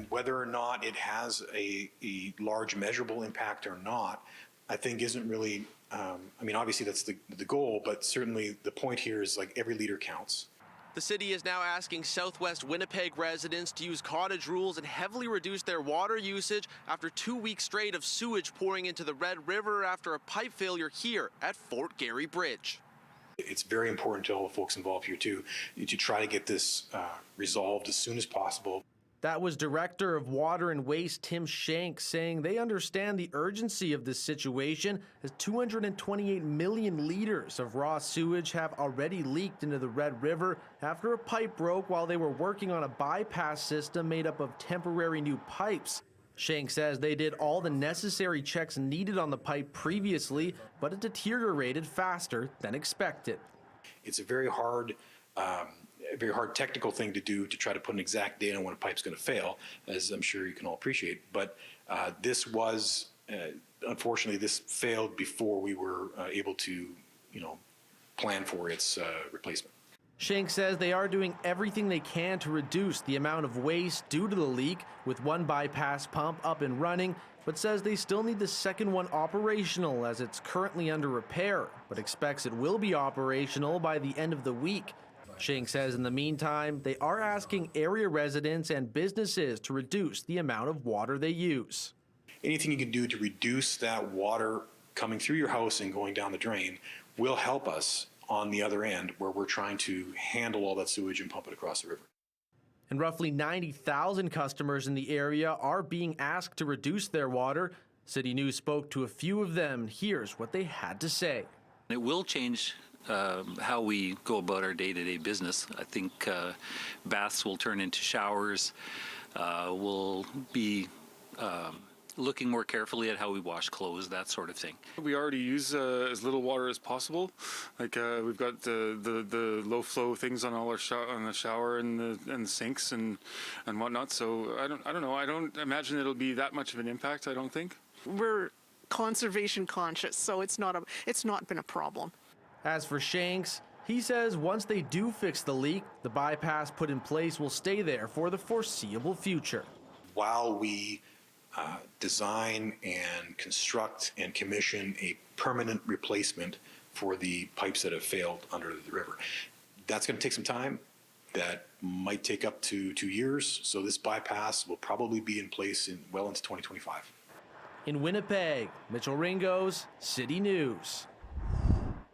Whether or not it has a large measurable impact or not, I think isn't really, I mean, obviously that's the goal, but certainly the point here is like every liter counts. The city is now asking Southwest Winnipeg residents to use cottage rules and heavily reduce their water usage after 2 weeks straight of sewage pouring into the Red River after a pipe failure here at Fort Garry Bridge. It's very important to all the folks involved here too, to try to get this resolved as soon as possible. That was Director of Water and Waste Tim Shank saying they understand the urgency of this situation as 228 million liters of raw sewage have already leaked into the Red River after a pipe broke while they were working on a bypass system made up of temporary new pipes. Shank says they did all the necessary checks needed on the pipe previously, but it deteriorated faster than expected. It's a very hard technical thing to do to try to put an exact date on when a pipe's going to fail, as I'm sure you can all appreciate. But this was, unfortunately, this failed before we were able to, plan for its replacement. Shank says they are doing everything they can to reduce the amount of waste due to the leak, with one bypass pump up and running, but says they still need the second one operational as it's currently under repair, but expects it will be operational by the end of the week. Shank says in the meantime, they are asking area residents and businesses to reduce the amount of water they use. Anything you can do to reduce that water coming through your house and going down the drain will help us on the other end where we're trying to handle all that sewage and pump it across the river. And roughly 90,000 customers in the area are being asked to reduce their water. City News spoke to a few of them. Here's what they had to say. It will change how we go about our day-to-day business. I think baths will turn into showers. We'll be looking more carefully at how we wash clothes, that sort of thing. We already use as little water as possible. Like we've got the low flow things on all our on the shower and the sinks and whatnot. So I don't know. I don't imagine it'll be that much of an impact. I don't think. We're conservation conscious, so it's not been a problem. As for Shanks, he says once they do fix the leak, the bypass put in place will stay there for the foreseeable future. While we design and construct and commission a permanent replacement for the pipes that have failed under the river. That's going to take some time. That might take up to 2 years. So this bypass will probably be in place well into 2025. In Winnipeg, Mitchell Ringos, City News.